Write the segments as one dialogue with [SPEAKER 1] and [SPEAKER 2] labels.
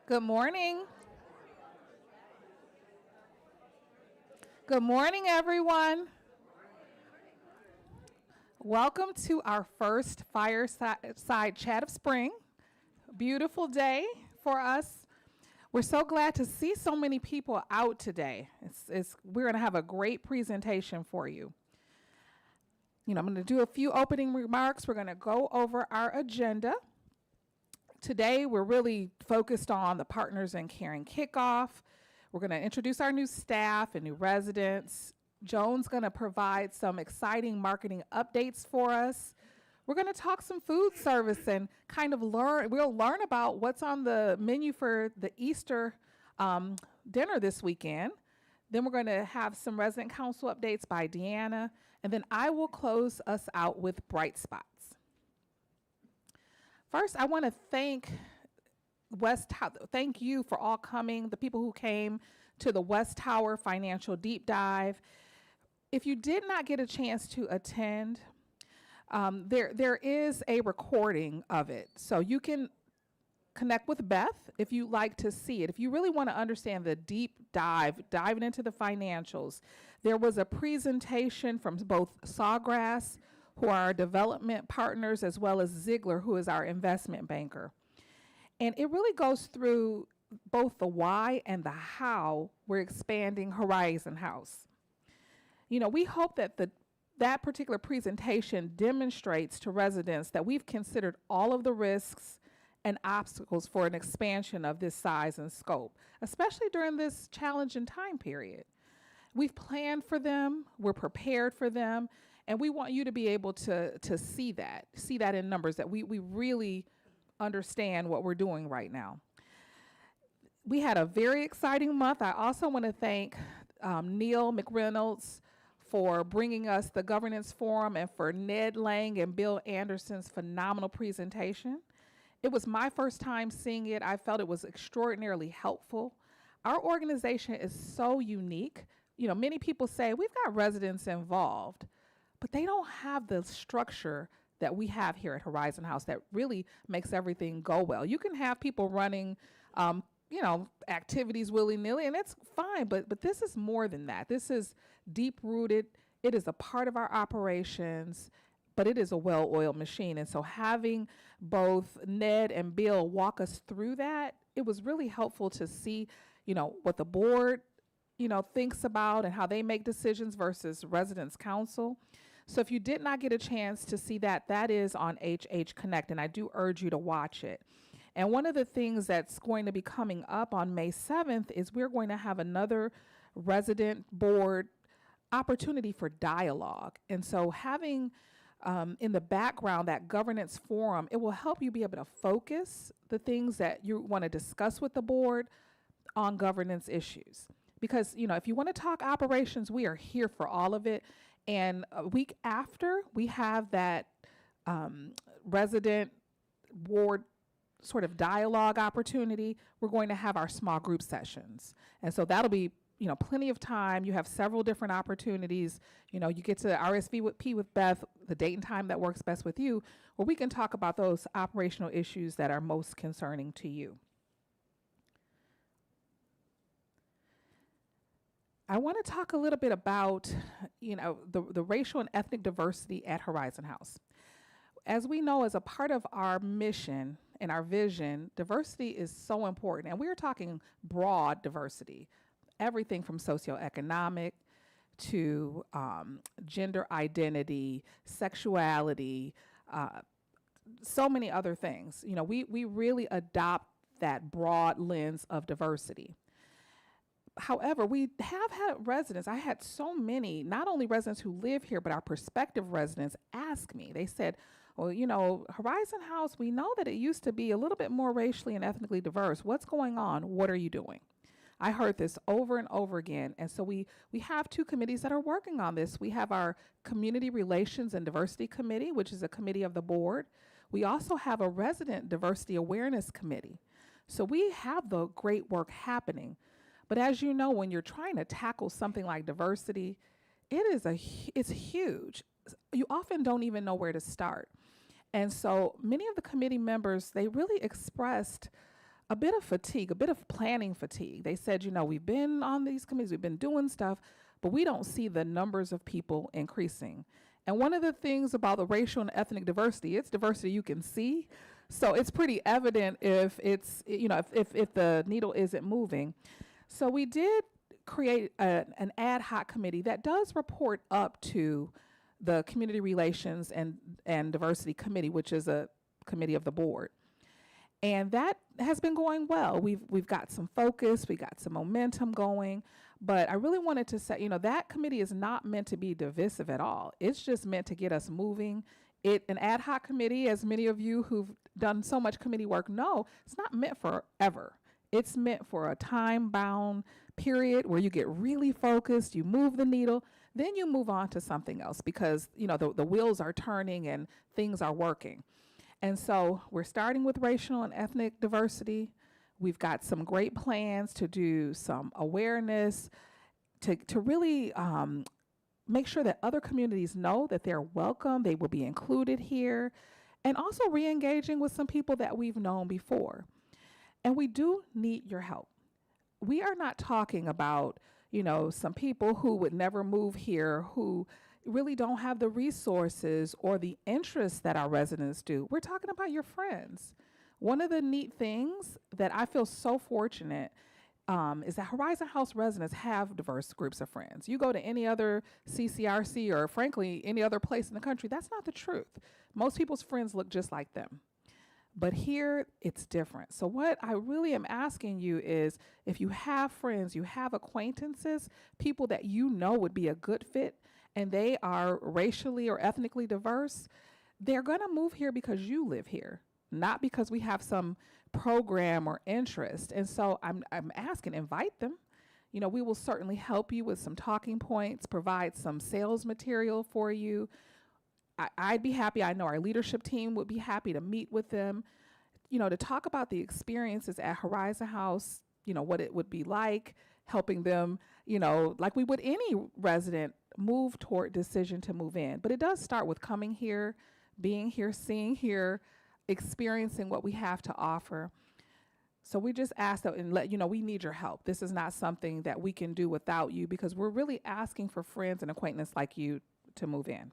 [SPEAKER 1] Good morning. Good morning, everyone. Welcome to our first Fireside Chat of Spring. Beautiful day for us. We're so glad to see so many people out today. We're going to have a great presentation for you. I'm going to do a few opening remarks. We're going to go over our agenda. Today, we're really focused on the Partners in Caring kickoff. We're going to introduce our new staff and new residents. Joan's going to provide some exciting marketing updates for us. We're going to talk some food service and kind of we'll learn about what's on the menu for the Easter dinner this weekend. Then we're going to have some resident council updates by Deanna, and then I will close us out with bright spots. First, I want to thank you for all coming, the people who came to the West Tower Financial Deep Dive. If you did not get a chance to attend, there is a recording of it. So you can connect with Beth if you'd like to see it. If you really want to understand the deep diving into the financials, there was a presentation from both Sawgrass, who are our development partners, as well as Ziegler, who is our investment banker. And it really goes through both the why and the how we're expanding Horizon House. We hope that that particular presentation demonstrates to residents that we've considered all of the risks and obstacles for an expansion of this size and scope, especially during this challenging time period. We've planned for them, we're prepared for them, and we want you to be able to see that in numbers, that we really understand what we're doing right now. We had a very exciting month. I also want to thank Neil McReynolds for bringing us the governance forum and for Ned Lang and Bill Anderson's phenomenal presentation. It was my first time seeing it. I felt it was extraordinarily helpful. Our organization is so unique. Many people say we've got residents involved, but they don't have the structure that we have here at Horizon House that really makes everything go well. You can have people running, activities willy-nilly, and it's fine, but this is more than that. This is deep-rooted. It is a part of our operations, but it is a well-oiled machine. And so having both Ned and Bill walk us through that, it was really helpful to see, what the board, thinks about and how they make decisions versus residents council. So if you did not get a chance to see that, that is on HH Connect, and I do urge you to watch it. And one of the things that's going to be coming up on May 7th is we're going to have another resident board opportunity for dialogue. And so having in the background that governance forum, it will help you be able to focus the things that you want to discuss with the board on governance issues. Because, if you want to talk operations, we are here for all of it. And a week after we have that resident board sort of dialogue opportunity, we're going to have our small group sessions. And so that'll be, plenty of time. You have several different opportunities. You get to RSVP with Beth, the date and time that works best with you, where we can talk about those operational issues that are most concerning to you. I want to talk a little bit about, the racial and ethnic diversity at Horizon House. As we know, as a part of our mission and our vision, diversity is so important. And we're talking broad diversity, everything from socioeconomic to gender identity, sexuality, so many other things. We really adopt that broad lens of diversity. However, we have had residents, I had so many, not only residents who live here, but our prospective residents ask me. They said, well, Horizon House, we know that it used to be a little bit more racially and ethnically diverse. What's going on? What are you doing? I heard this over and over again. And so we have two committees that are working on this. We have our Community Relations and Diversity Committee, which is a committee of the board. We also have a Resident Diversity Awareness Committee. So we have the great work happening. But as you know, when you're trying to tackle something like diversity, it's huge. You often don't even know where to start. And so many of the committee members, they really expressed a bit of fatigue, a bit of planning fatigue. They said, we've been on these committees, we've been doing stuff, but we don't see the numbers of people increasing. And one of the things about the racial and ethnic diversity, it's diversity you can see. So it's pretty evident if it's, if the needle isn't moving. So we did create an ad hoc committee that does report up to the Community Relations and Diversity Committee, which is a committee of the board. And that has been going well. We've got some focus, we got some momentum going, but I really wanted to say, that committee is not meant to be divisive at all. It's just meant to get us moving. An ad hoc committee, as many of you who've done so much committee work know, it's not meant forever. It's meant for a time-bound period where you get really focused, you move the needle, then you move on to something else because, the wheels are turning and things are working. And so we're starting with racial and ethnic diversity. We've got some great plans to do some awareness, to really make sure that other communities know that they're welcome, they will be included here, and also re-engaging with some people that we've known before. And we do need your help. We are not talking about, some people who would never move here, who really don't have the resources or the interests that our residents do. We're talking about your friends. One of the neat things that I feel so fortunate is that Horizon House residents have diverse groups of friends. You go to any other CCRC or frankly, any other place in the country, that's not the truth. Most people's friends look just like them. But here, it's different. So what I really am asking you is, if you have friends, you have acquaintances, people that would be a good fit, and they are racially or ethnically diverse, they're going to move here because you live here, not because we have some program or interest. And so I'm asking, invite them. We will certainly help you with some talking points, provide some sales material for you. I'd be happy, I know our leadership team would be happy to meet with them, to talk about the experiences at Horizon House, what it would be like, helping them, like we would any resident move toward decision to move in. But it does start with coming here, being here, seeing here, experiencing what we have to offer. So we just ask that and let you know we need your help. This is not something that we can do without you because we're really asking for friends and acquaintances like you to move in.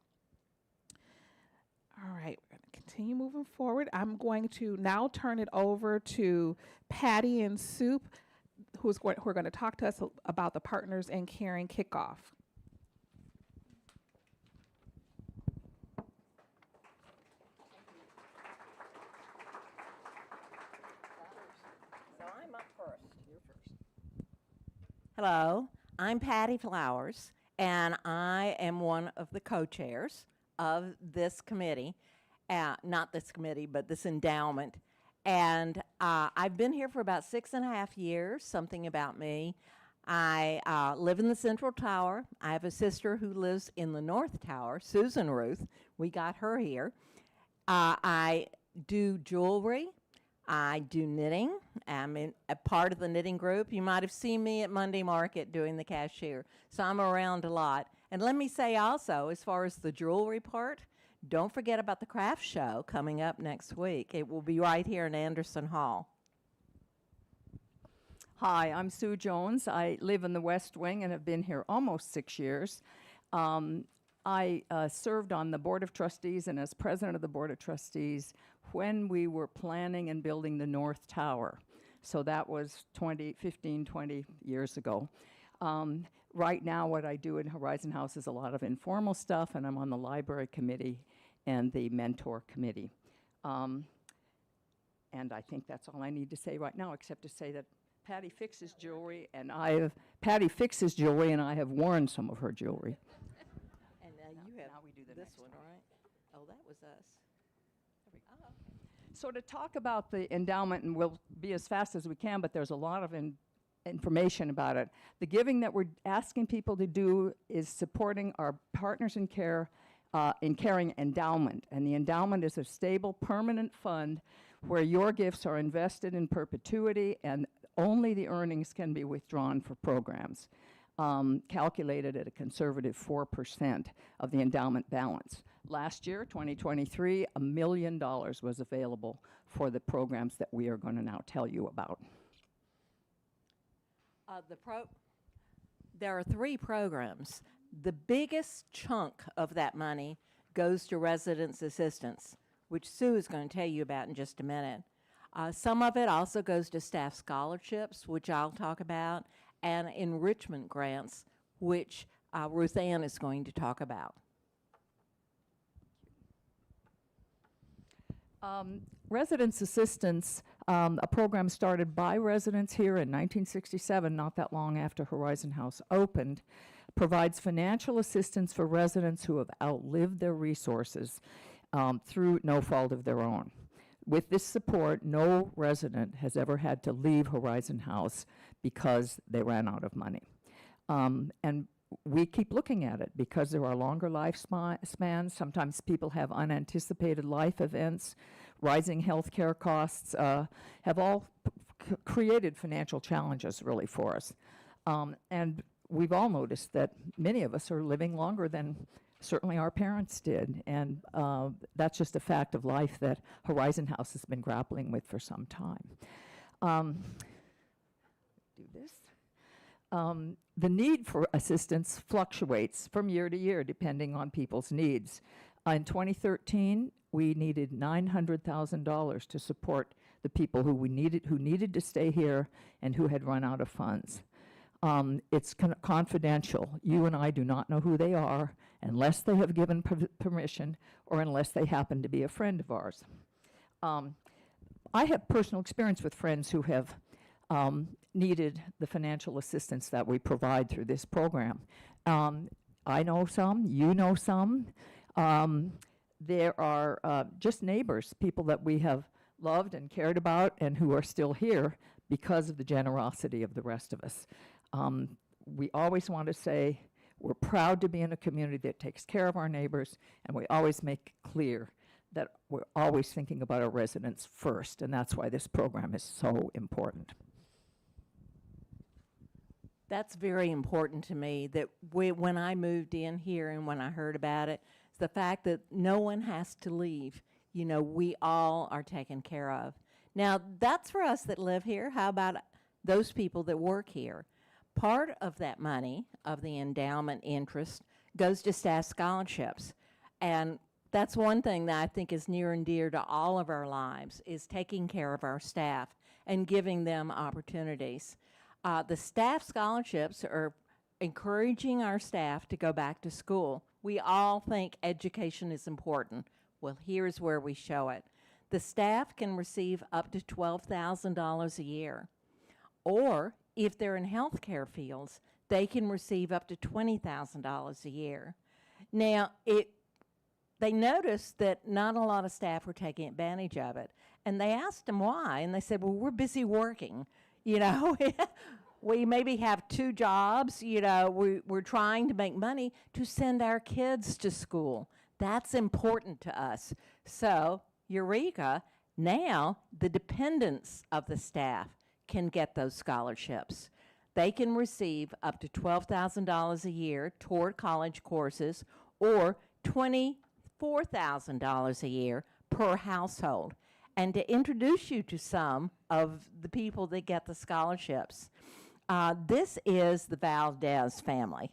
[SPEAKER 1] All right, we're going to continue moving forward. I'm going to now turn it over to Patty and Soup, who are going to talk to us about the Partners in Caring kickoff.
[SPEAKER 2] So I'm up first. You're first. Hello, I'm Patty Flowers, and I am one of the co-chairs of this committee, not this committee, but this endowment. And I've been here for about 6.5 years, something about me. I live in the Central Tower. I have a sister who lives in the North Tower, Susan Ruth. We got her here. I do jewelry. I do knitting. I'm a part of the knitting group. You might have seen me at Monday Market doing the cashier. So I'm around a lot. And let me say also, as far as the jewelry part, don't forget about the craft show coming up next week. It will be right here in Anderson Hall.
[SPEAKER 3] Hi, I'm Sue Jones. I live in the West Wing and have been here almost 6 years. I served on the Board of Trustees and as president of the Board of Trustees when we were planning and building the North Tower. So that was 15, 20 years ago. Right now, what I do in Horizon House is a lot of informal stuff, and I'm on the library committee and the mentor committee. And I think that's all I need to say right now, except to say that Patty fixes jewelry, and I have worn some of her jewelry.
[SPEAKER 2] And you have
[SPEAKER 3] now we do the
[SPEAKER 2] this
[SPEAKER 3] next
[SPEAKER 2] one, right? Oh, that was us. Okay.
[SPEAKER 3] So to talk about the endowment, and we'll be as fast as we can, but there's a lot of information about it. The giving that we're asking people to do is supporting our Partners in Caring endowment. And the endowment is a stable, permanent fund where your gifts are invested in perpetuity and only the earnings can be withdrawn for programs. calculated at a conservative 4% of the endowment balance. Last year, 2023, $1 million was available for the programs that we are going to now tell you about.
[SPEAKER 2] There are 3 programs. The biggest chunk of that money goes to residence assistance, which Sue is going to tell you about in just a minute. Some of it also goes to staff scholarships, which I'll talk about, and enrichment grants, which Ruth Ann is going to talk about.
[SPEAKER 3] Residence assistance, a program started by residents here in 1967, not that long after Horizon House opened, provides financial assistance for residents who have outlived their resources through no fault of their own. With this support, no resident has ever had to leave Horizon House because they ran out of money. And we keep looking at it because there are longer lifespans. Sometimes people have unanticipated life events. Rising health care costs have all created financial challenges, really, for us. And we've all noticed that many of us are living longer than certainly our parents did. And that's just a fact of life that Horizon House has been grappling with for some time. Do this. The need for assistance fluctuates from year to year depending on people's needs. In 2013, we needed $900,000 to support the people who needed to stay here and who had run out of funds. It's confidential. You and I do not know who they are unless they have given permission or unless they happen to be a friend of ours. I have personal experience with friends who have needed the financial assistance that we provide through this program. I know some, you know some. There are just neighbors, people that we have loved and cared about and who are still here because of the generosity of the rest of us. We always want to say we're proud to be in a community that takes care of our neighbors, and we always make clear that we're always thinking about our residents first, and that's why this program is so important.
[SPEAKER 2] That's very important to me, that when I moved in here and when I heard about it, it's the fact that no one has to leave. You know, we all are taken care of. Now, that's for us that live here. How about those people that work here? Part of that money, of the endowment interest, goes to staff scholarships. And that's one thing that I think is near and dear to all of our lives, is taking care of our staff and giving them opportunities. The staff scholarships are encouraging our staff to go back to school. We all think education is important. Well, here's where we show it. The staff can receive up to $12,000 a year. Or if they're in healthcare fields, they can receive up to $20,000 a year. Now, they noticed that not a lot of staff were taking advantage of it. And they asked them why, and they said, well, we're busy working. You know, we maybe have 2 jobs. You know, we're trying to make money to send our kids to school. That's important to us. So, Eureka, now the dependents of the staff can get those scholarships. They can receive up to $12,000 a year toward college courses, or $24,000 a year per household. And to introduce you to some of the people that get the scholarships, this is the Valdez family.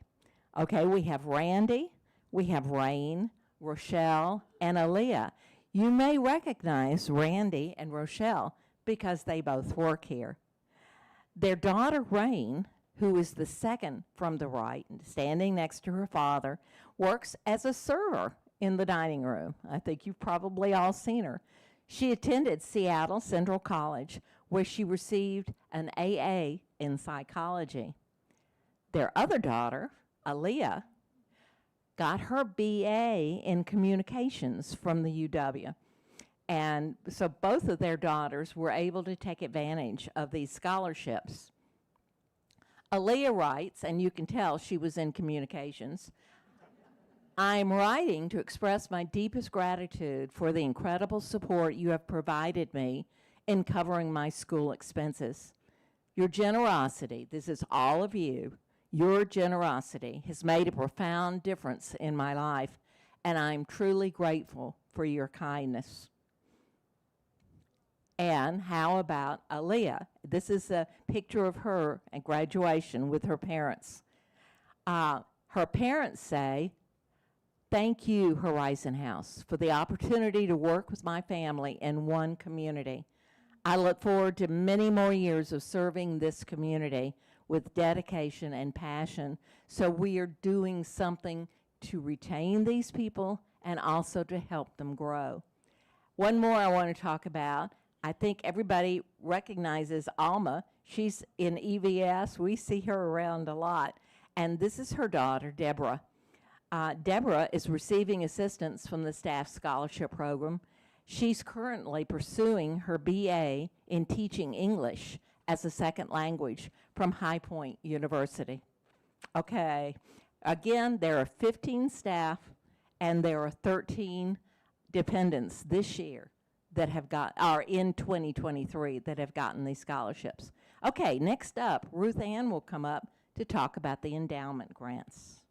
[SPEAKER 2] Okay, we have Randy, we have Rain, Rochelle, and Aaliyah. You may recognize Randy and Rochelle because they both work here. Their daughter, Rain, who is the second from the right, standing next to her father, works as a server in the dining room. I think you've probably all seen her. She attended Seattle Central College, where she received an AA in psychology. Their other daughter, Aaliyah, got her BA in communications from the UW. And so both of their daughters were able to take advantage of these scholarships. Aaliyah writes, and you can tell she was in communications, I'm writing to express my deepest gratitude for the incredible support you have provided me in covering my school expenses. Your generosity, this is all of you, Your generosity has made a profound difference in my life, and I'm truly grateful for your kindness. And how about Aaliyah? This is a picture of her at graduation with her parents. Her parents say, "Thank you, Horizon House, for the opportunity to work with my family in one community. I look forward to many more years of serving this community with dedication and passion." So we are doing something to retain these people and also to help them grow. One more I want to talk about. I think everybody recognizes Alma. She's in EVS. We see her around a lot. And this is her daughter, Deborah. Deborah is receiving assistance from the Staff Scholarship Program. She's currently pursuing her BA in teaching English as a second language from High Point University. Okay, again, there are 15 staff and there are 13 dependents this year that are in 2023 that have gotten these scholarships. Okay, next up, Ruth Ann will come up to talk about the endowment grants.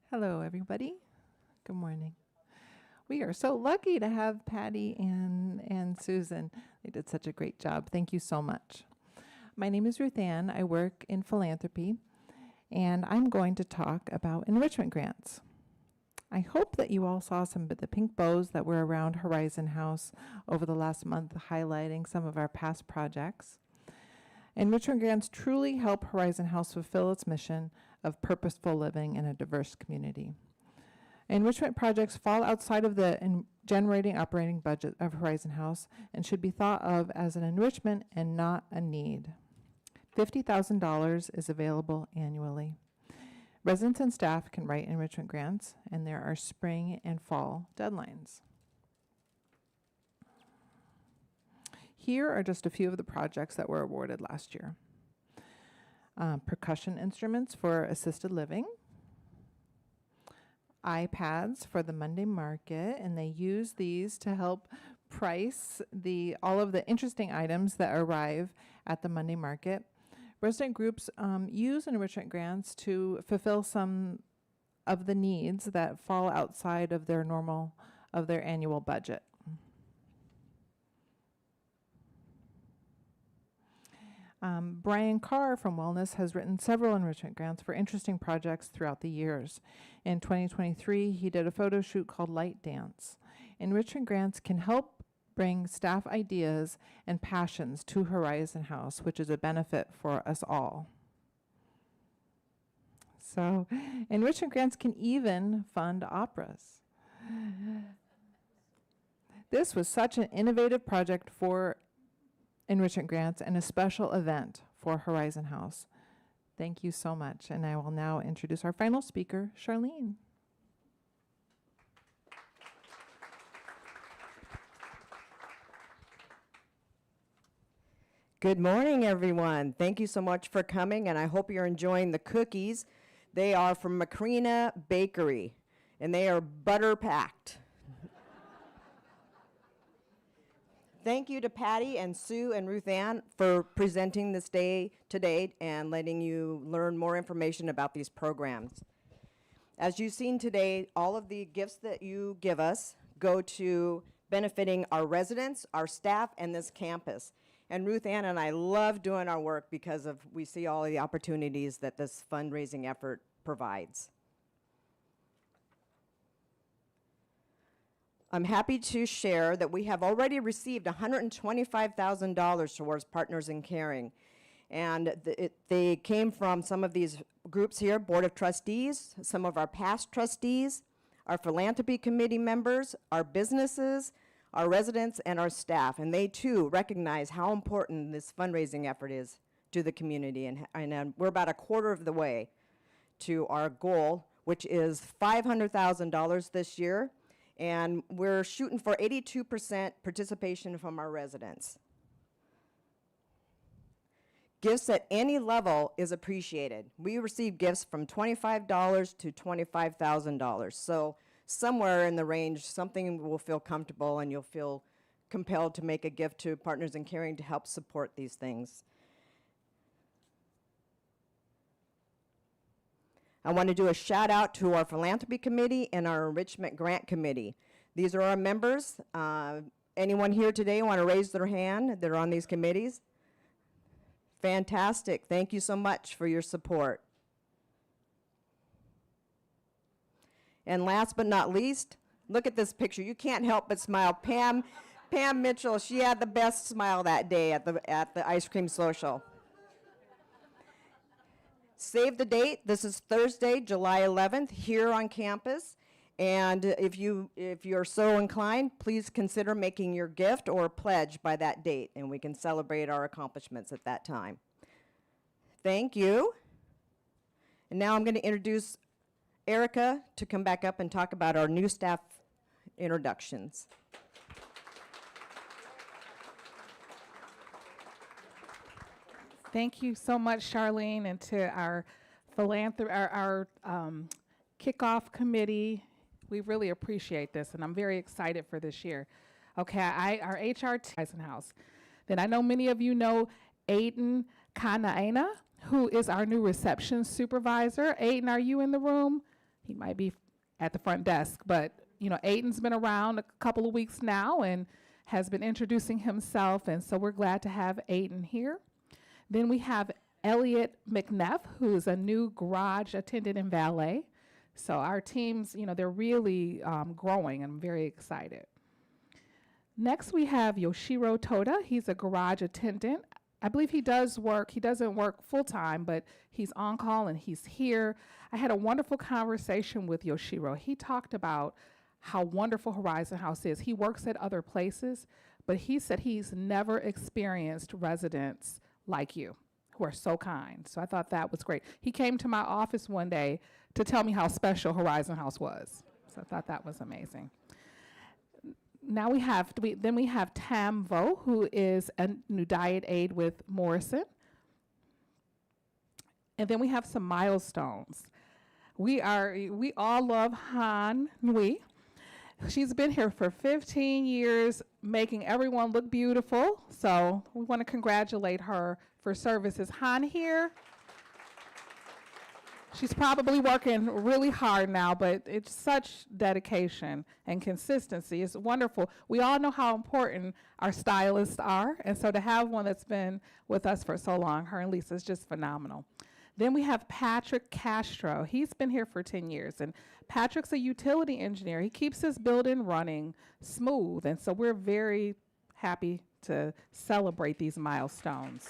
[SPEAKER 4] Hello, everybody. Good morning. We are so lucky to have Patty and Susan. They did such a great job. Thank you so much. My name is Ruth Ann. I work in philanthropy, and I'm going to talk about enrichment grants. I hope that you all saw some of the pink bows that were around Horizon House over the last month, highlighting some of our past projects. Enrichment grants truly help Horizon House fulfill its mission of purposeful living in a diverse community. Enrichment projects fall outside of the generating operating budget of Horizon House and should be thought of as an enrichment and not a need. $50,000 is available annually. Residents and staff can write enrichment grants, and there are spring and fall deadlines. Here are just a few of the projects that were awarded last year. Percussion instruments for assisted living, iPads for the Monday market, and they use these to help price all of the interesting items that arrive at the Monday market. Resident groups use enrichment grants to fulfill some of the needs that fall outside of their annual budget. Brian Carr from Wellness has written several enrichment grants for interesting projects throughout the years. In 2023, he did a photo shoot called Light Dance. Enrichment grants can help bring staff ideas and passions to Horizon House, which is a benefit for us all. So, enrichment grants can even fund operas. This was such an innovative project for enrichment grants and a special event for Horizon House. Thank you so much. And I will now introduce our final speaker, Charlene.
[SPEAKER 5] Good morning, everyone. Thank you so much for coming, and I hope you're enjoying the cookies. They are from Macrina Bakery, and they are butter packed. Thank you to Patty and Sue and Ruth Ann for presenting this day today and letting you learn more information about these programs. As you've seen today, all of the gifts that you give us go to benefiting our residents, our staff, and this campus. And Ruth Ann and I love doing our work because we see all the opportunities that this fundraising effort provides. I'm happy to share that we have already received $125,000 towards Partners in Caring. And they came from some of these groups here, Board of Trustees, some of our past trustees, our philanthropy committee members, our businesses, our residents, and our staff. And they too recognize how important this fundraising effort is to the community. And we're about a quarter of the way to our goal, which is $500,000 this year. And we're shooting for 82% participation from our residents. Gifts at any level is appreciated. We receive gifts from $25 to $25,000. So somewhere in the range, something will feel comfortable and you'll feel compelled to make a gift to Partners in Caring to help support these things. I want to do a shout out to our philanthropy committee and our enrichment grant committee. These are our members. Anyone here today want to raise their hand? They're on these committees. Fantastic. Thank you so much for your support. And last but not least, look at this picture. You can't help but smile. Pam Mitchell, she had the best smile that day at the ice cream social. Save the date. This is Thursday, July 11th, here on campus. And if you're so inclined, please consider making your gift or pledge by that date, and we can celebrate our accomplishments at that time. Thank you. And now I'm going to introduce Erica to come back up and talk about our new staff introductions.
[SPEAKER 1] Thank you so much, Charlene, and to our kickoff committee. We really appreciate this, and I'm very excited for this year. Okay, our HR House. Then I know many of you know Aiden Kanaena, who is our new reception supervisor. Aiden, are you in the room? He might be at the front desk, but you know, Aiden's been around a couple of weeks now and has been introducing himself, and so we're glad to have Aiden here. Then we have Elliot McNeff, who is a new garage attendant and valet. So our teams, you know, they're really growing, and I'm very excited. Next, we have Yoshiro Toda. He's a garage attendant. I believe he doesn't work full-time, but he's on call and he's here. I had a wonderful conversation with Yoshiro. He talked about how wonderful Horizon House is. He works at other places, but he said he's never experienced residents like you, who are so kind. So I thought that was great. He came to my office one day to tell me how special Horizon House was. So I thought that was amazing. Now we have Tam Vo, who is a new diet aide with Morrison. And then we have some milestones. We all love Han Nui. She's been here for 15 years, making everyone look beautiful. So we want to congratulate her for services. Han here. She's probably working really hard now, but it's such dedication and consistency. It's wonderful. We all know how important our stylists are, and so to have one that's been with us for so long, her and Lisa, is just phenomenal. Then we have Patrick Castro. He's been here for 10 years, and Patrick's a utility engineer. He keeps his building running smooth, and so we're very happy to celebrate these milestones.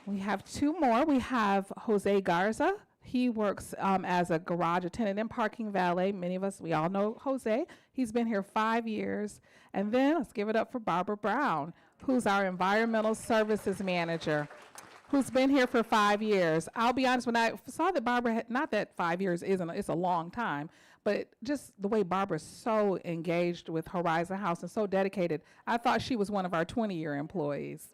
[SPEAKER 1] We have two more. We have Jose Garza. He works as a garage attendant and parking valet. Many of us, we all know Jose. He's been here 5 years. And then let's give it up for Barbara Brown, who's our environmental services manager, who's been here for 5 years. I'll be honest, when I saw that Barbara had, not that 5 years it's a long time, but just the way Barbara's so engaged with Horizon House and so dedicated, I thought she was one of our 20-year employees.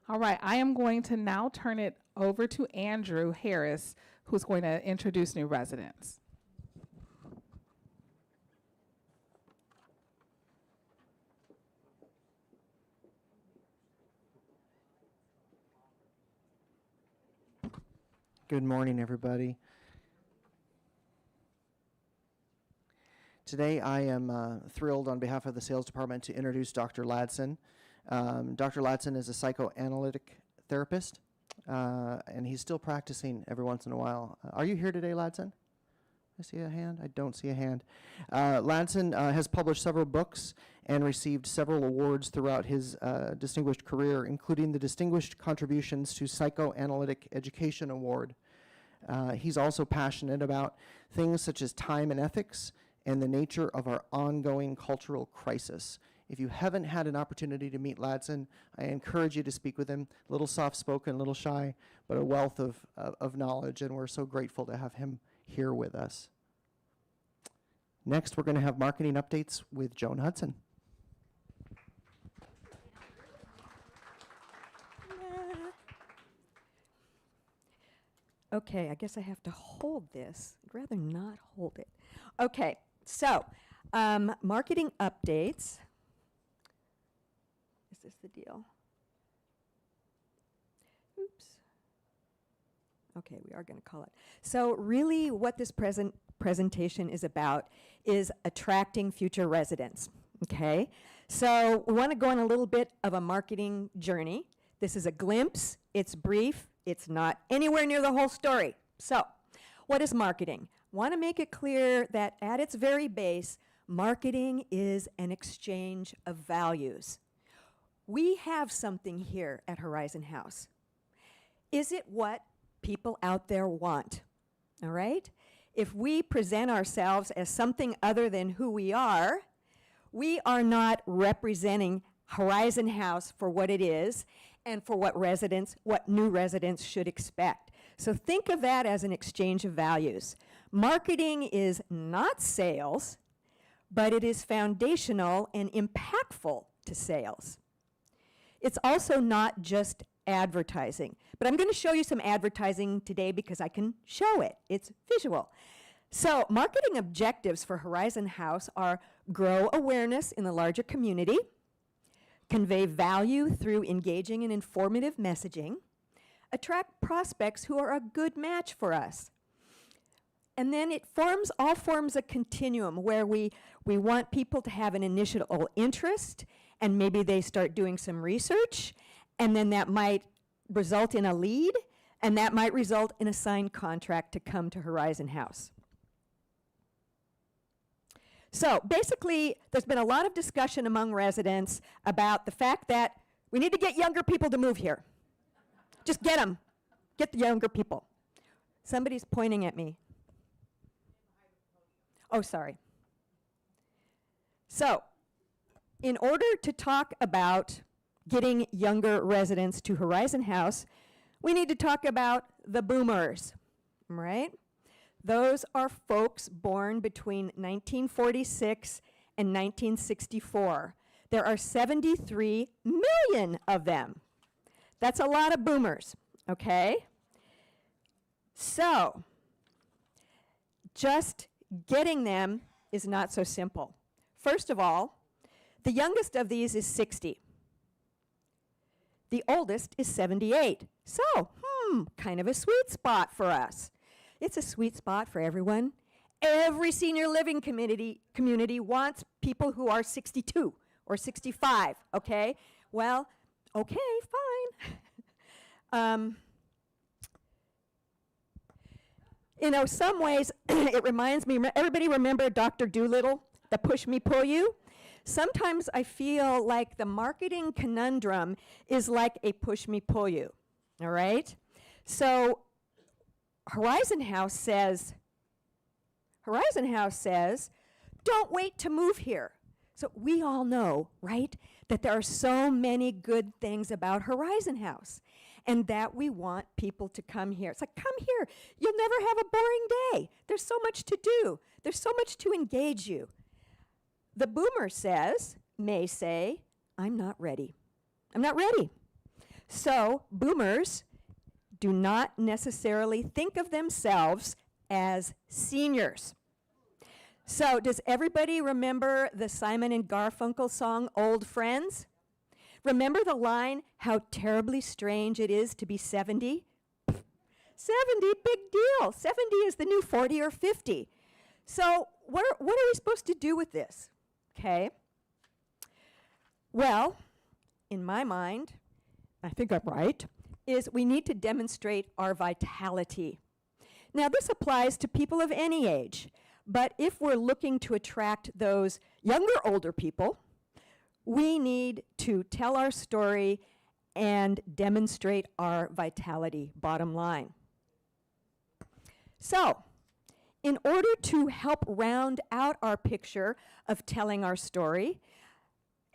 [SPEAKER 1] All right, I am going to now turn it over to Andrew Harris, who's going to introduce new residents.
[SPEAKER 6] Good morning, everybody. Today, I am thrilled on behalf of the sales department to introduce Dr. Ladson. Dr. Ladson is a psychoanalytic therapist, and he's still practicing every once in a while. Are you here today, Ladson? I see a hand. I don't see a hand. Ladson has published several books and received several awards throughout his distinguished career, including the Distinguished Contributions to Psychoanalytic Education Award. He's also passionate about things such as time and ethics and the nature of our ongoing cultural crisis. If you haven't had an opportunity to meet Ladson, I encourage you to speak with him. A little soft-spoken, a little shy, but a wealth of knowledge, and we're so grateful to have him here with us. Next, we're going to have marketing updates with Joan Hudson.
[SPEAKER 7] Okay, I guess I have to hold this. I'd rather not hold it. Okay, so marketing updates. Is this the deal? Oops. Okay, we are going to call it. So really what this presentation is about is attracting future residents, okay? So we want to go on a little bit of a marketing journey. This is a glimpse, it's brief, it's not anywhere near the whole story. So what is marketing? Want to make it clear that at its very base, marketing is an exchange of values. We have something here at Horizon House. Is it what people out there want? All right? If we present ourselves as something other than who we are not representing Horizon House for what it is and for what new residents should expect. So think of that as an exchange of values. Marketing is not sales, but it is foundational and impactful to sales. It's also not just advertising, but I'm going to show you some advertising today because I can show it. It's visual. So marketing objectives for Horizon House are grow awareness in the larger community, convey value through engaging and informative messaging, attract prospects who are a good match for us. And then it all forms a continuum where we want people to have an initial interest, and maybe they start doing some research, and then that might result in a lead, and that might result in a signed contract to come to Horizon House. So basically, there's been a lot of discussion among residents about the fact that we need to get younger people to move here. Just get them. Get the younger people. Somebody's pointing at me. Oh, sorry. So, in order to talk about getting younger residents to Horizon House, we need to talk about the boomers, right? Those are folks born between 1946 and 1964. There are 73 million of them. That's a lot of boomers, okay? So, just getting them is not so simple. First of all, the youngest of these is 60. The oldest is 78. So, kind of a sweet spot for us. It's a sweet spot for everyone. Every senior living community wants people who are 62 or 65, okay? Well, okay, fine. You know, some ways it reminds me, everybody remember Dr. Dolittle, the push me, pull you? Sometimes I feel like the marketing conundrum is like a push me, pull you, all right? So Horizon House says, don't wait to move here. So we all know, right, that there are so many good things about Horizon House and that we want people to come here. It's like, come here. You'll never have a boring day. There's so much to do. There's so much to engage you. The boomer may say, I'm not ready. I'm not ready. So boomers do not necessarily think of themselves as seniors. So does everybody remember the Simon and Garfunkel song, Old Friends? Remember the line, how terribly strange it is to be 70? 70, big deal. 70 is the new 40 or 50. So what are we supposed to do with this? Okay. Well, in my mind, I think I'm right, is we need to demonstrate our vitality. Now, this applies to people of any age, but if we're looking to attract those younger, older people, we need to tell our story and demonstrate our vitality, bottom line. So, in order to help round out our picture of telling our story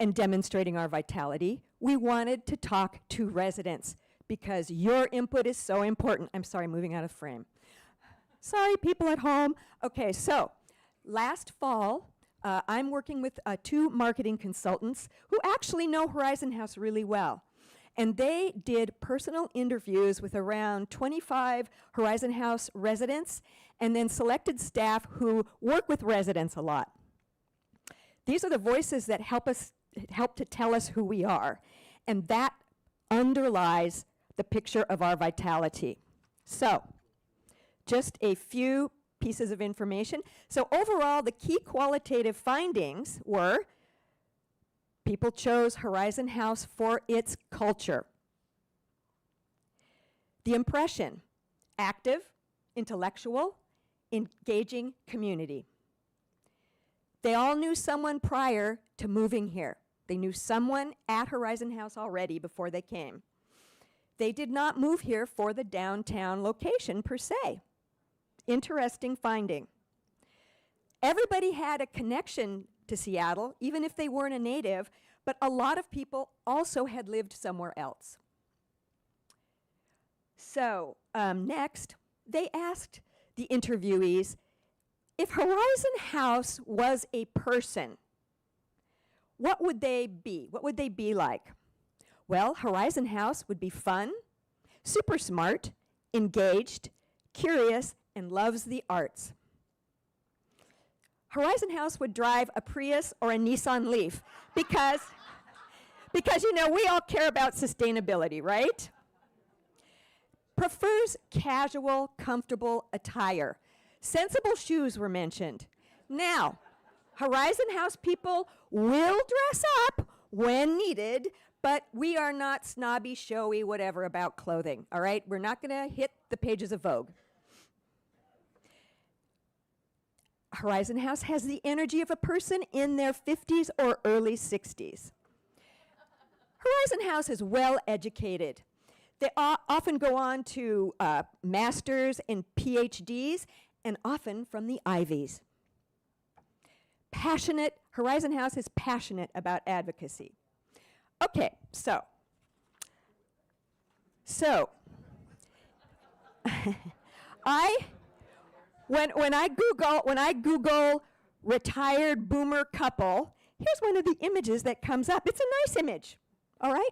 [SPEAKER 7] and demonstrating our vitality, we wanted to talk to residents because your input is so important. I'm sorry, moving out of frame. Sorry, people at home. Okay, so last fall, I'm working with 2 marketing consultants who actually know Horizon House really well. And they did personal interviews with around 25 Horizon House residents and then selected staff who work with residents a lot. These are the voices that help to tell us who we are. And that underlies the picture of our vitality. So, just a few pieces of information. So overall, the key qualitative findings were people chose Horizon House for its culture. The impression, active, intellectual, engaging community. They all knew someone prior to moving here. They knew someone at Horizon House already before they came. They did not move here for the downtown location per se. Interesting finding. Everybody had a connection to Seattle, even if they weren't a native, but a lot of people also had lived somewhere else. So next, they asked the interviewees, if Horizon House was a person, what would they be? What would they be like? Well, Horizon House would be fun, super smart, engaged, curious, and loves the arts. Horizon House would drive a Prius or a Nissan Leaf because you know, we all care about sustainability, right? Prefers casual, comfortable attire. Sensible shoes were mentioned. Now, Horizon House people will dress up when needed, but we are not snobby, showy, whatever about clothing, all right? We're not going to hit the pages of Vogue. Horizon House has the energy of a person in their 50s or early 60s. Horizon House is well educated. They often go on to masters and PhDs, and often from the Ivies. Passionate, Horizon House is passionate about advocacy. Okay, so when I Google retired boomer couple, here's one of the images that comes up. It's a nice image, all right?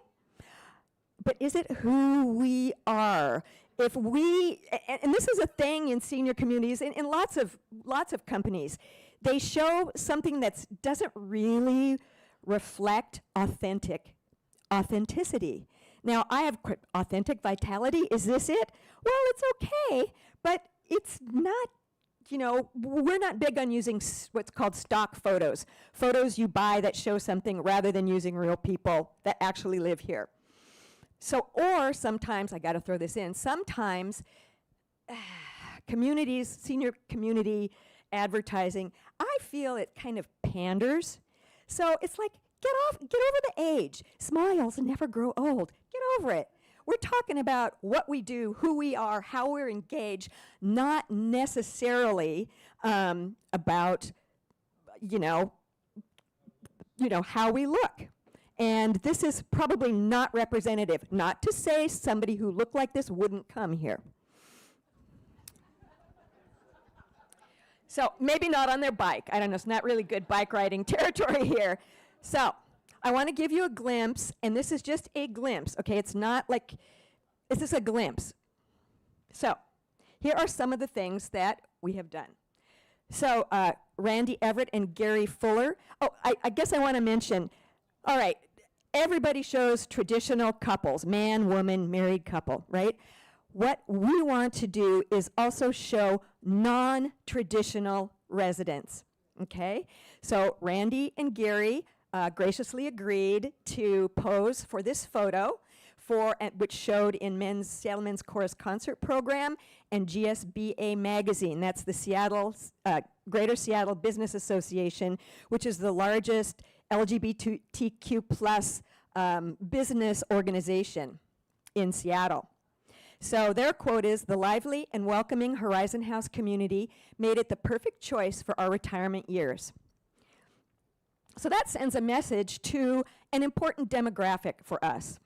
[SPEAKER 7] But is it who we are? If we, and this is a thing in senior communities, in lots of companies, they show something that doesn't really reflect authenticity. Now, I have authentic vitality. Is this it? Well, it's okay, but it's not, you know, we're not big on using what's called stock photos, photos you buy that show something rather than using real people that actually live here. So, or sometimes, I got to throw this in, sometimes communities, senior community advertising, I feel it kind of panders. So it's like, get over the age. Smiles never grow old. Get over it. We're talking about what we do, who we are, how we're engaged, not necessarily about, you know, how we look. And this is probably not representative. Not to say somebody who looked like this wouldn't come here. So maybe not on their bike. I don't know, it's not really good bike riding territory here. So I want to give you a glimpse, and this is just a glimpse, okay? It's not like, it's just a glimpse. So here are some of the things that we have done. So Randy Everett and Gary Fuller. Oh, I guess I want to mention, all right, everybody shows traditional couples, man, woman, married couple, right? What we want to do is also show non-traditional residents, okay? So Randy and Gary graciously agreed to pose for this photo, which showed in Seattle Men's Chorus Concert Program and GSBA Magazine. That's the Greater Seattle Business Association, which is the largest LGBTQ plus business organization in Seattle. So their quote is, "The lively and welcoming Horizon House community made it the perfect choice for our retirement years." So that sends a message to an important demographic for us.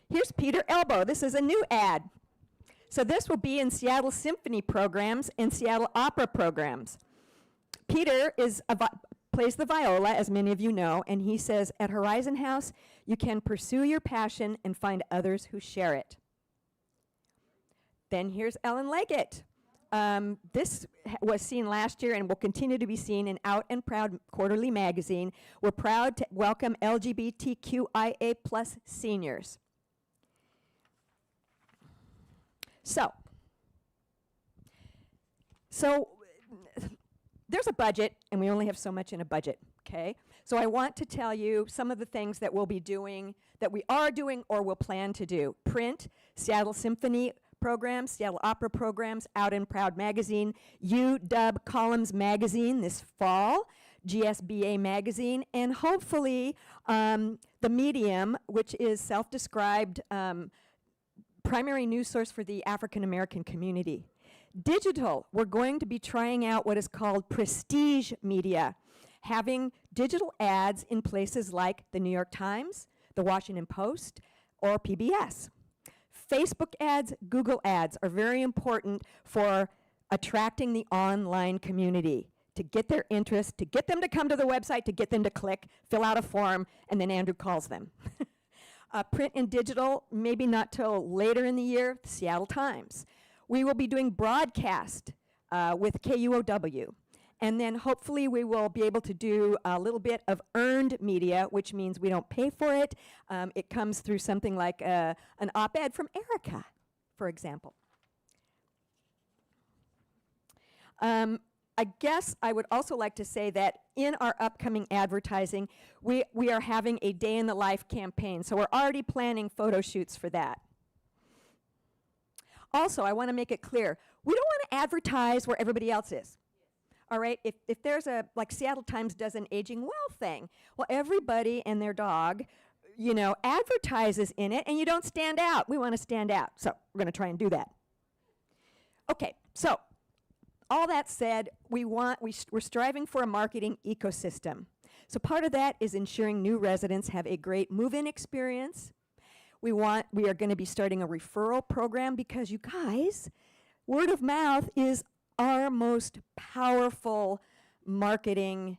[SPEAKER 7] Here's Peter Elbow. This is a new ad. So this will be in Seattle Symphony programs and Seattle Opera programs. Peter plays the viola, as many of you know, and he says, at Horizon House, You can pursue your passion and find others who share it. Then here's Ellen Leggett. This was seen last year and will continue to be seen in Out and Proud Quarterly Magazine. We're proud to welcome LGBTQIA+ seniors. So there's a budget, and we only have so much in a budget, okay? So I want to tell you some of the things that we'll be doing, that we are doing or will plan to do. Print, Seattle Symphony programs, Seattle Opera programs, Out and Proud Magazine, UW Columns Magazine this fall, GSBA Magazine, and hopefully The Medium, which is self-described primary news source for the African American community. Digital, we're going to be trying out what is called prestige media, having digital ads in places like the New York Times, the Washington Post, or PBS. Facebook ads, Google ads are very important for attracting the online community, to get their interest, to get them to come to the website, to get them to click, fill out a form, and then Andrew calls them. Print and digital, maybe not till later in the year, the Seattle Times. We will be doing broadcast with KUOW. And then hopefully we will be able to do a little bit of earned media, which means we don't pay for it. It comes through something like an op-ed from Erica, for example. I guess I would also like to say that in our upcoming advertising, we are having a Day in the Life campaign. So we're already planning photo shoots for that. Also, I want to make it clear, we don't want to advertise where everybody else is. All right, if there's a, like Seattle Times does an aging well thing, well, everybody and their dog, you know, advertises in it, and you don't stand out. We want to stand out, so we're going to try and do that. Okay, so all that said, we're striving for a marketing ecosystem. So part of that is ensuring new residents have a great move-in experience. We are going to be starting a referral program because, you guys, word of mouth is our most powerful marketing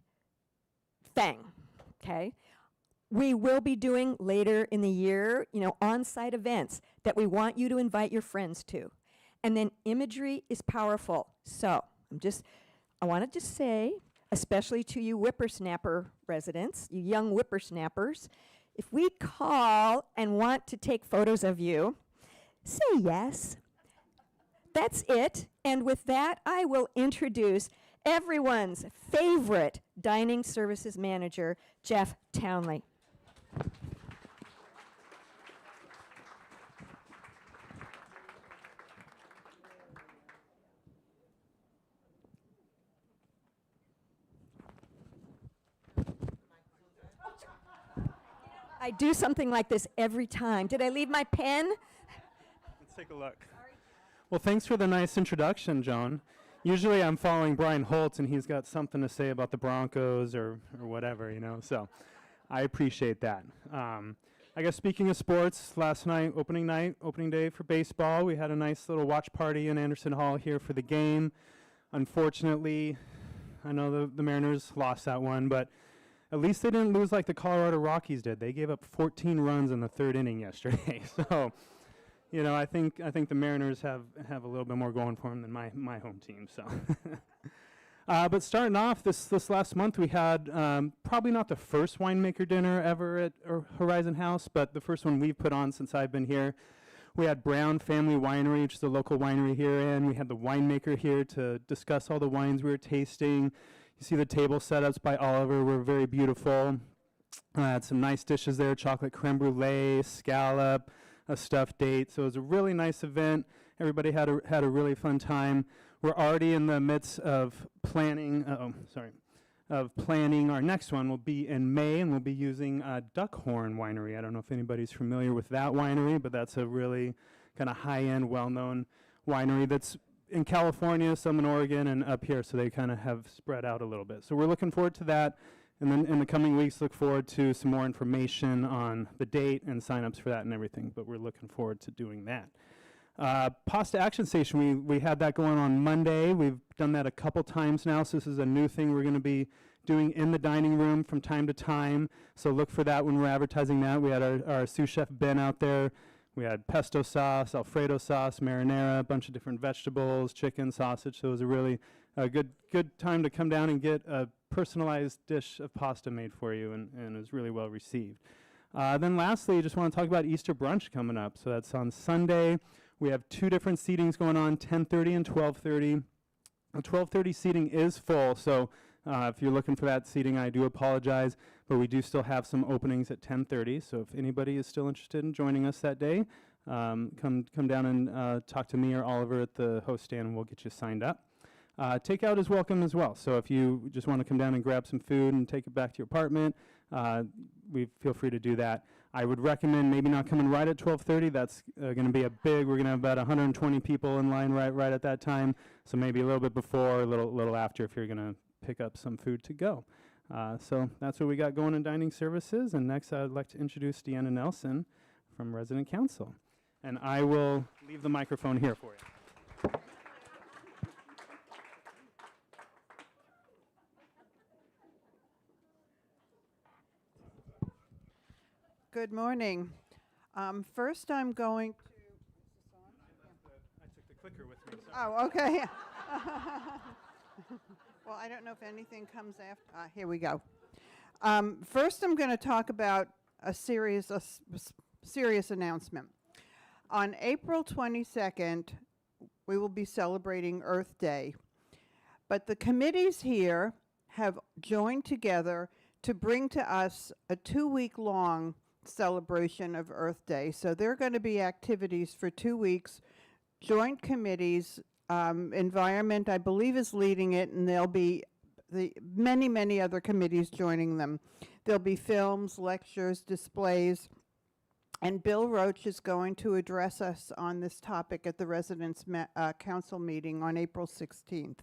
[SPEAKER 7] thing, okay? We will be doing later in the year, you know, on-site events that we want you to invite your friends to. And then imagery is powerful. So I want to just say, especially to you whippersnapper residents, you young whippersnappers, if we call and want to take photos of you, say yes. That's it. And with that, I will introduce everyone's favorite dining services manager, Jeff Townley. I do something like this every time. Did I leave my pen?
[SPEAKER 8] Let's take a look. Well, thanks for the nice introduction, Joan. Usually I'm following Brian Holtz, and he's got something to say about the Broncos or whatever, you know, so I appreciate that. I guess speaking of sports, last night, opening day for baseball, we had a nice little watch party in Anderson Hall here for the game. Unfortunately, I know the Mariners lost that one, but at least they didn't lose like the Colorado Rockies did. They gave up 14 runs in the third inning yesterday, so... You know, I think the Mariners have a little bit more going for them than my home team. So, but starting off this last month, we had probably not the first winemaker dinner ever at Horizon House, but the first one we've put on since I've been here. We had Brown Family Winery, which is a local winery here, and we had the winemaker here to discuss all the wines we were tasting. You see the table setups by Oliver were very beautiful. Had some nice dishes there: chocolate creme brulee, scallop, a stuffed date. So it was a really nice event. Everybody had a really fun time. We're already in the midst of planning. Our next one will be in May, and we'll be using Duckhorn Winery. I don't know if anybody's familiar with that winery, but that's a really kind of high-end, well-known winery that's in California, some in Oregon, and up here. So they kind of have spread out a little bit. So we're looking forward to that. And then in the coming weeks, look forward to some more information on the date and signups for that and everything. But we're looking forward to doing that. Pasta Action Station, we had that going on Monday. We've done that a couple times now, so this is a new thing we're going to be doing in the dining room from time to time. So look for that when we're advertising that. We had our sous chef Ben out there. We had pesto sauce, Alfredo sauce, marinara, a bunch of different vegetables, chicken, sausage. So it was a really good time to come down and get a personalized dish of pasta made for you, and it was really well received. Then lastly, just want to talk about Easter brunch coming up. So that's on Sunday. We have 2 different seatings going on, 10:30 and 12:30. The 12:30 seating is full, so if you're looking for that seating, I do apologize, but we do still have some openings at 10:30. So if anybody is still interested in joining us that day, come down and talk to me or Oliver at the host stand, and we'll get you signed up. Takeout is welcome as well. So if you just want to come down and grab some food and take it back to your apartment, we feel free to do that. I would recommend maybe not coming right at 12:30. That's going to be we're going to have about 120 people in line right at that time. So maybe a little bit before, a little after if you're going to pick up some food to go. So that's what we got going in dining services. And next I'd like to introduce Deanna Nelson from Resident Council. And I will leave the microphone here for you.
[SPEAKER 9] Good morning. First, I'm going to.
[SPEAKER 8] I took the clicker with me.
[SPEAKER 9] Oh, okay. Well, I don't know if anything comes after. Here we go. First, I'm going to talk about a serious announcement. On April 22nd, we will be celebrating Earth Day. But the committees here have joined together to bring to us a 2-week-long celebration of Earth Day. So there are going to be activities for 2 weeks. Joint committees, Environment, I believe, is leading it, and there'll be many other committees joining them. There'll be films, lectures, displays, and Bill Roach is going to address us on this topic at the Residents' Council meeting on April 16th.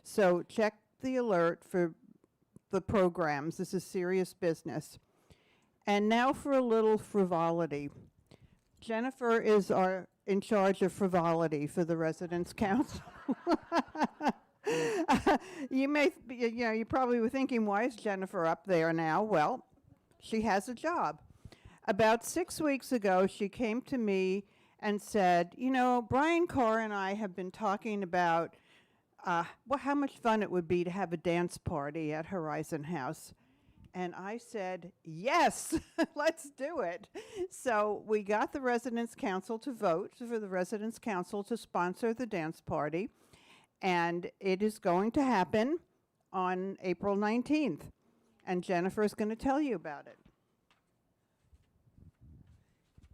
[SPEAKER 9] So check the alert for the programs. This is serious business. And now for a little frivolity. Jennifer is in charge of frivolity for the Residents' Council. You probably were thinking, why is Jennifer up there now? Well, she has a job. About 6 weeks ago, she came to me and said, Brian Carr and I have been talking about how much fun it would be to have a dance party at Horizon House. And I said, yes, let's do it. So we got the Residents' Council to vote for the Residents' Council to sponsor the dance party. And it is going to happen on April 19th. And Jennifer is going to tell you about it.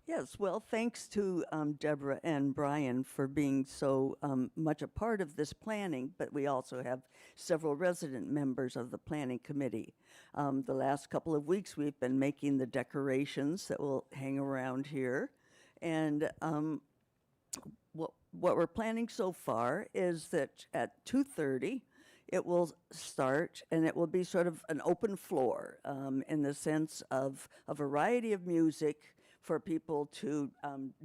[SPEAKER 10] Yes, well, thanks to Deborah and Brian for being so much a part of this planning, but we also have several resident members of the planning committee. The last couple of weeks, we've been making the decorations that will hang around here. And what we're planning so far is that at 2:30, it will start, and it will be sort of an open floor in the sense of a variety of music for people to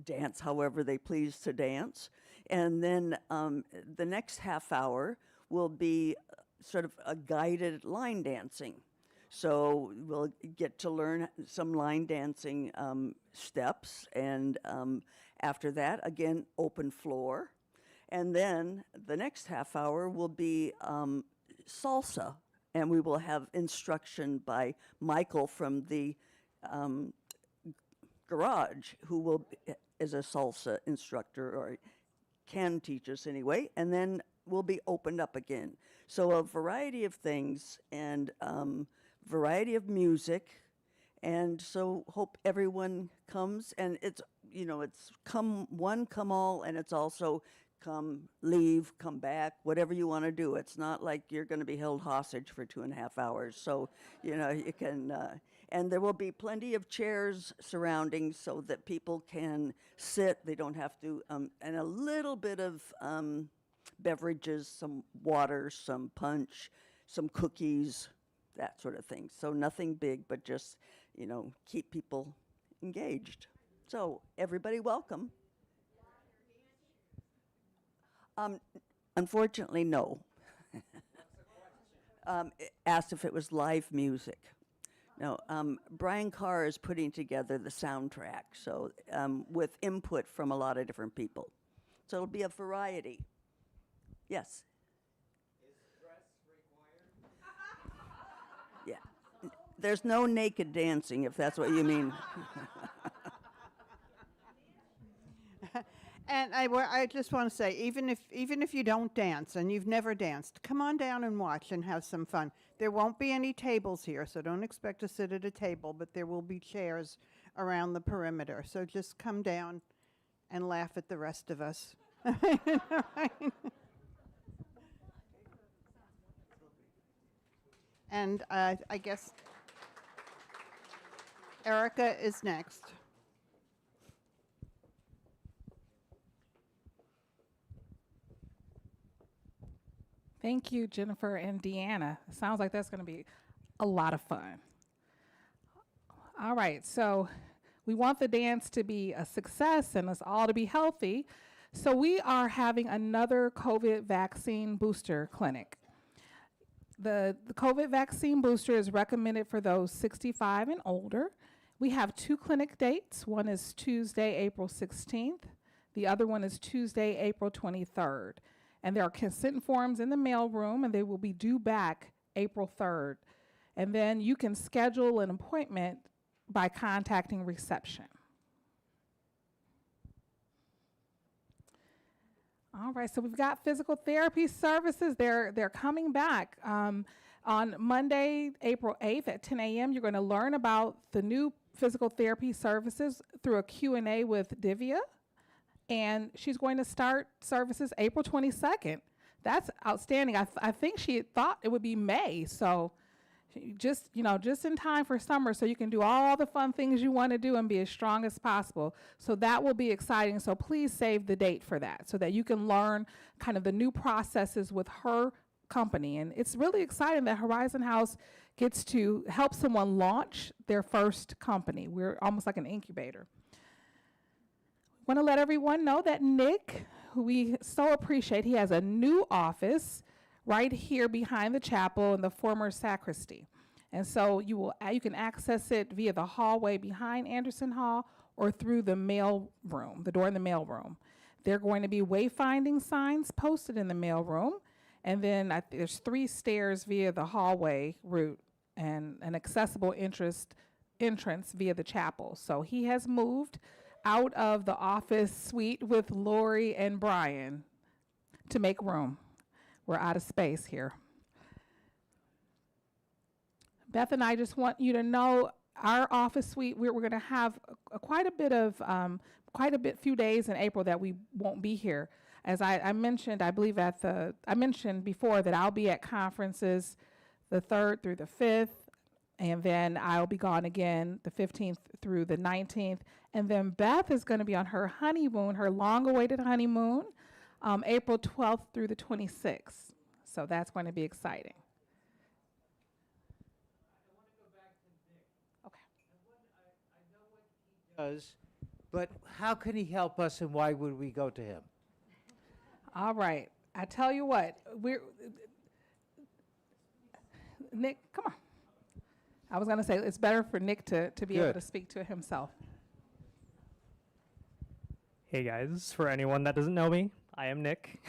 [SPEAKER 10] dance however they please to dance. And then the next half hour will be sort of a guided line dancing. So we'll get to learn some line dancing steps, and after that, again, open floor. And then the next half hour will be salsa, and we will have instruction by Michael from the garage, who is a salsa instructor, or can teach us anyway, and then we'll be opened up again. So a variety of things, and variety of music, and so hope everyone comes. And it's come one, come all, and it's also come, leave, come back, whatever you want to do. It's not like you're going to be held hostage for 2.5 hours. So you can. And there will be plenty of chairs surrounding so that people can sit. They don't have to, and a little bit of beverages, some water, some punch, some cookies, that sort of thing. So nothing big, but just, keep people engaged. So everybody welcome. Unfortunately, no. asked if it was live music. No, Brian Carr is putting together the soundtrack, so with input from a lot of different people. So it'll be a variety. Yes. Yeah. There's no naked dancing, if that's what you mean.
[SPEAKER 9] And I just want to say, even if you don't dance and you've never danced, come on down and watch and have some fun. There won't be any tables here, so don't expect to sit at a table, but there will be chairs around the perimeter. So just come down and laugh at the rest of us. And I guess Erica is next.
[SPEAKER 1] Thank you, Jennifer and Deanna. Sounds like that's going to be a lot of fun. All right, so we want the dance to be a success and us all to be healthy. So we are having another COVID vaccine booster clinic. The COVID vaccine booster is recommended for those 65 and older. We have 2 clinic dates. One is Tuesday, April 16th. The other one is Tuesday, April 23rd. And there are consent forms in the mailroom, and they will be due back April 3rd. And then you can schedule an appointment by contacting reception. All right, so we've got physical therapy services. They're coming back. On Monday, April 8th at 10 a.m., you're going to learn about the new physical therapy services through a Q&A with Divya. And she's going to start services April 22nd. That's outstanding. I think she thought it would be May, so just in time for summer, so you can do all the fun things you want to do and be as strong as possible. So that will be exciting. So please save the date for that, so that you can learn kind of the new processes with her company. And it's really exciting that Horizon House gets to help someone launch their first company. We're almost like an incubator. Want to let everyone know that Nick, who we so appreciate, he has a new office right here behind the chapel in the former sacristy. And so you can access it via the hallway behind Anderson Hall or through the mail room, the door in the mail room. There are going to be wayfinding signs posted in the mail room, and then there's 3 stairs via the hallway route and an accessible entrance via the chapel. So he has moved out of the office suite with Lori and Brian to make room. We're out of space here. Beth and I just want you to know our office suite, we're going to have quite a few days in April that we won't be here. As I mentioned, I believe I mentioned before that I'll be at conferences the 3rd through the 5th, and then I'll be gone again the 15th through the 19th. And then Beth is going to be on her honeymoon, her long-awaited honeymoon, April 12th through the 26th. So that's going to be exciting. Okay.
[SPEAKER 11] Does, but how can he help us, and why would we go to him?
[SPEAKER 1] All right. I tell you what, Nick, come on. I was going to say it's better for Nick to be able to speak to himself.
[SPEAKER 12] Hey guys, for anyone that doesn't know me, I am Nick.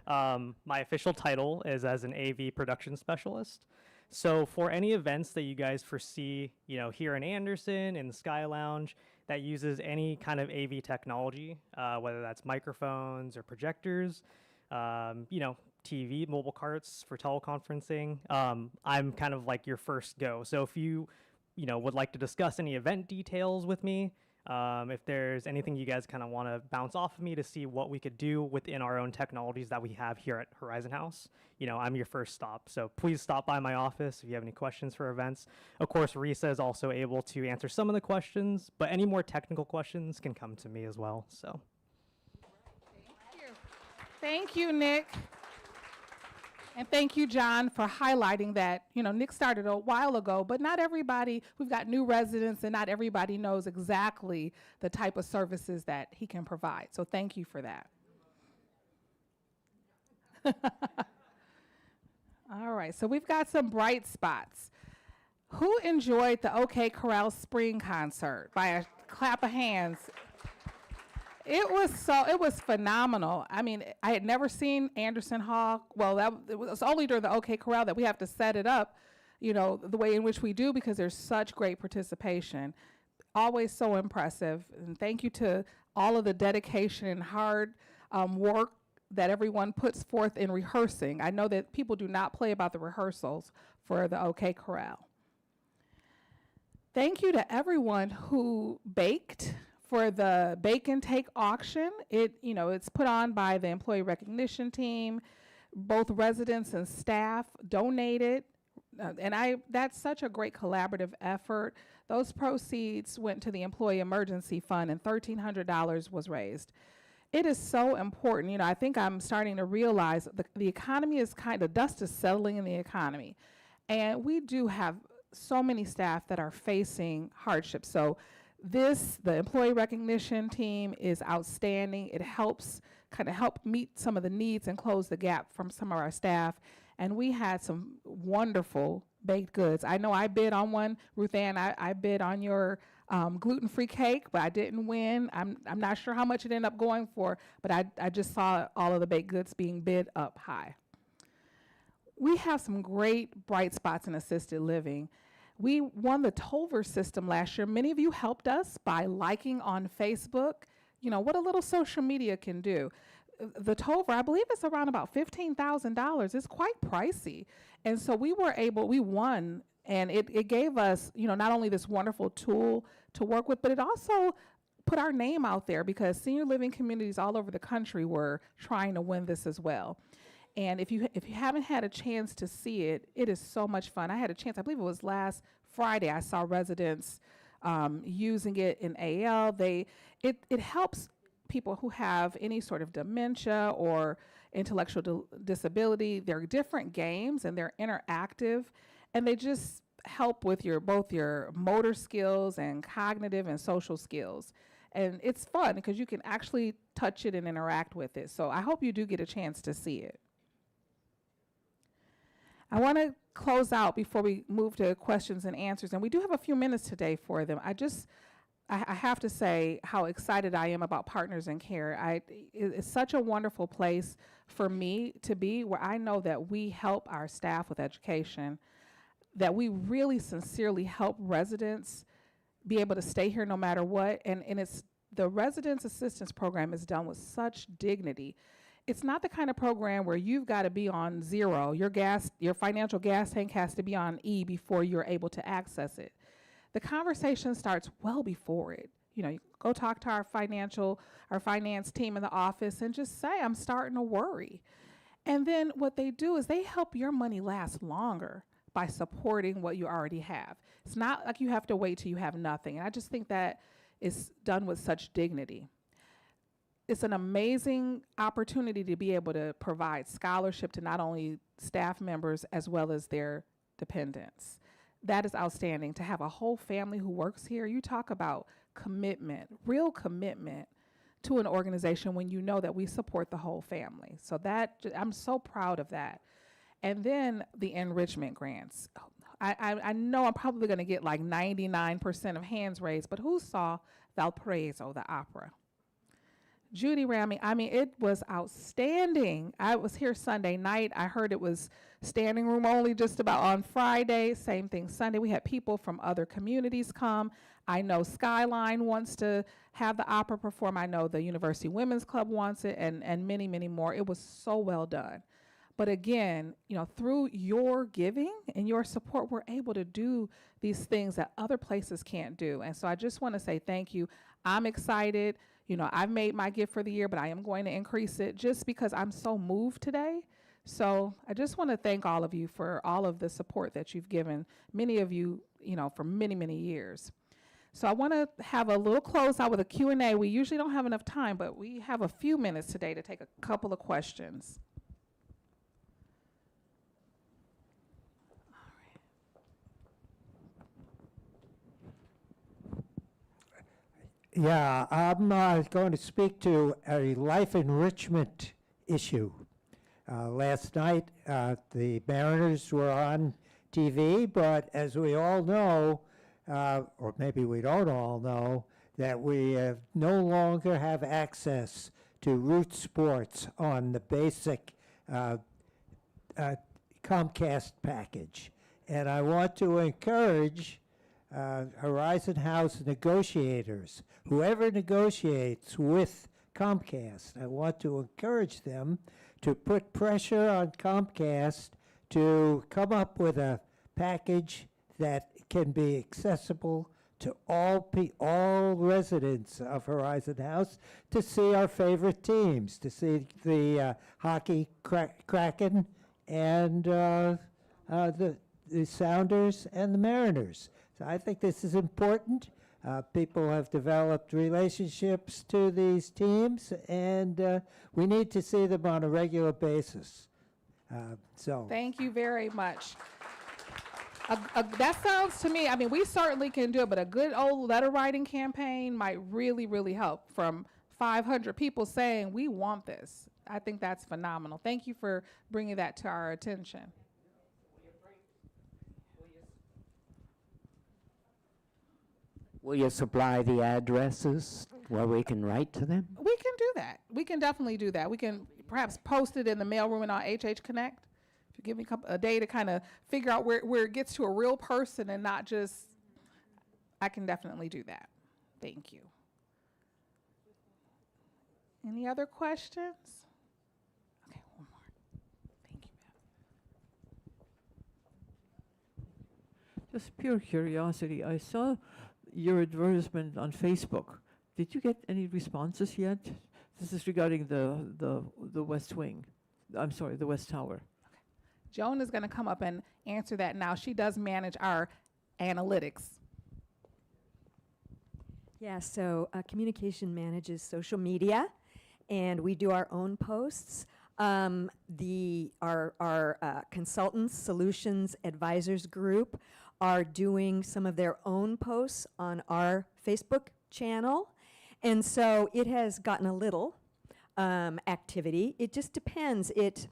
[SPEAKER 12] My official title is as an AV production specialist. So for any events that you guys foresee, here in Anderson, in the Sky Lounge, that uses any kind of AV technology, whether that's microphones or projectors, TV, mobile carts for teleconferencing, I'm kind of like your first go. So if you, would like to discuss any event details with me, if there's anything you guys kind of want to bounce off of me to see what we could do within our own technologies that we have here at Horizon House, I'm your first stop. So please stop by my office if you have any questions for events. Of course, Risa is also able to answer some of the questions, but any more technical questions can come to me as well. So.
[SPEAKER 1] Thank you, Nick. And thank you, John, for highlighting that, Nick started a while ago, but not everybody, we've got new residents, and not everybody knows exactly the type of services that he can provide. So thank you for that. All right, so we've got some bright spots. Who enjoyed the OK Corral Spring concert? By a clap of hands. It was phenomenal. I mean, I had never seen Anderson Hall. Well, it was only during the OK Corral that we have to set it up, the way in which we do, because there's such great participation. Always so impressive. And thank you to all of the dedication and hard work that everyone puts forth in rehearsing. I know that people do not play about the rehearsals for the OK Corral. Thank you to everyone who baked for the Bake and Take auction. It's put on by the employee recognition team. Both residents and staff donated, that's such a great collaborative effort. Those proceeds went to the Employee Emergency Fund, and $1,300 was raised. It is so important. I think I'm starting to realize the economy is dust is settling in the economy. And we do have so many staff that are facing hardship. So the employee recognition team is outstanding. It helps help meet some of the needs and close the gap from some of our staff. And we had some wonderful baked goods. I know I bid on one, Ruth Ann. I bid on your gluten-free cake, but I didn't win. I'm not sure how much it ended up going for, but I just saw all of the baked goods being bid up high. We have some great bright spots in assisted living. We won the Tolver system last year. Many of you helped us by liking on Facebook. What a little social media can do. The Tolver, I believe it's around about $15,000. It's quite pricey. And so we won, and it gave us, not only this wonderful tool to work with, but it also put our name out there, because senior living communities all over the country were trying to win this as well. And if you haven't had a chance to see it, it is so much fun. I had a chance, I believe it was last Friday, I saw residents using it in AL. It helps people who have any sort of dementia or intellectual disability. They're different games, and they're interactive, and they just help with both your motor skills and cognitive and social skills. And it's fun because you can actually touch it and interact with it. So I hope you do get a chance to see it. I want to close out before we move to questions and answers, and we do have a few minutes today for them. I have to say how excited I am about Partners in Care. It's such a wonderful place for me to be, where I know that we help our staff with education, that we really sincerely help residents be able to stay here no matter what. And the Residence Assistance Program is done with such dignity. It's not the kind of program where you've got to be on zero. Your financial gas tank has to be on E before you're able to access it. The conversation starts well before it. You go talk to our finance team in the office and just say, I'm starting to worry. And then what they do is they help your money last longer by supporting what you already have. It's not like you have to wait till you have nothing. And I just think that is done with such dignity. It's an amazing opportunity to be able to provide scholarship to not only staff members as well as their dependents. That is outstanding. To have a whole family who works here, you talk about commitment, real commitment to an organization when you know that we support the whole family. So I'm so proud of that. And then the enrichment grants. I know I'm probably going to get like 99% of hands raised, but who saw Valparaiso, the opera? Judy Ramey, it was outstanding. I was here Sunday night. I heard it was standing room only just about on Friday. Same thing Sunday. We had people from other communities come. I know Skyline wants to have the opera perform. I know the University Women's Club wants it, and many, many more. It was so well done. But again, through your giving and your support, we're able to do these things that other places can't do. And so I just want to say thank you. I'm excited. I've made my gift for the year, but I am going to increase it just because I'm so moved today. So I just want to thank all of you for all of the support that you've given, many of you, for many, many years. So I want to have a little close out with a Q&A. We usually don't have enough time, but we have a few minutes today to take a couple of questions.
[SPEAKER 13] Yeah, I'm going to speak to a life enrichment issue.
[SPEAKER 11] Last night, the Mariners were on TV, but as we all know, or maybe we don't all know, that we no longer have access to root sports on the basic Comcast package. And I want to encourage Horizon House negotiators, whoever negotiates with Comcast, I want to encourage them to put pressure on Comcast to come up with a package that can be accessible to all residents of Horizon House, to see our favorite teams, to see the hockey Kraken and the Sounders and the Mariners. So I think this is important. People have developed relationships to these teams, and we need to see them on a regular basis.
[SPEAKER 1] Thank you very much. That sounds to me, I mean, we certainly can do it, but a good old letter writing campaign might really, really help. From 500 people saying, we want this. I think that's phenomenal. Thank you for bringing that to our attention.
[SPEAKER 13] Will you supply the addresses where we can write to them?
[SPEAKER 1] We can do that. We can definitely do that. We can perhaps post it in the mailroom and on HH Connect. If you give me a day to kind of figure out where it gets to a real person and not just, I can definitely do that. Thank you. Any other questions? Okay, one more. Thank you, Beth.
[SPEAKER 14] Just pure curiosity, I saw your advertisement on Facebook. Did you get any responses yet? This is regarding the West Wing. I'm sorry, the West Tower.
[SPEAKER 1] Joan is going to come up and answer that now. She does manage our analytics.
[SPEAKER 7] Yeah, so communication manages social media, and we do our own posts. Our consultants, solutions advisors group are doing some of their own posts on our Facebook channel. And so it has gotten a little activity. It just depends. It's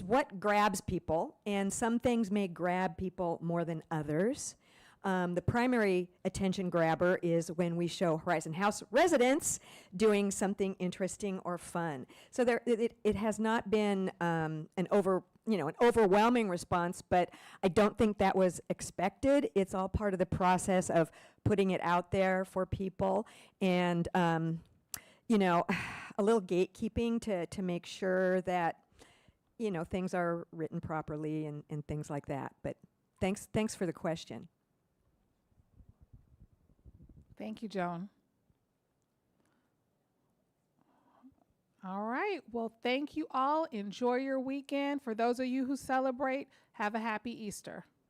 [SPEAKER 7] what grabs people, and some things may grab people more than others. The primary attention grabber is when we show Horizon House residents doing something interesting or fun. So it has not been an overwhelming response, but I don't think that was expected. It's all part of the process of putting it out there for people, and a little gatekeeping to make sure that things are written properly and things like that. But thanks for the question.
[SPEAKER 1] Thank you, Joan. All right. Well, thank you all. Enjoy your weekend. For those of you who celebrate, have a happy Easter.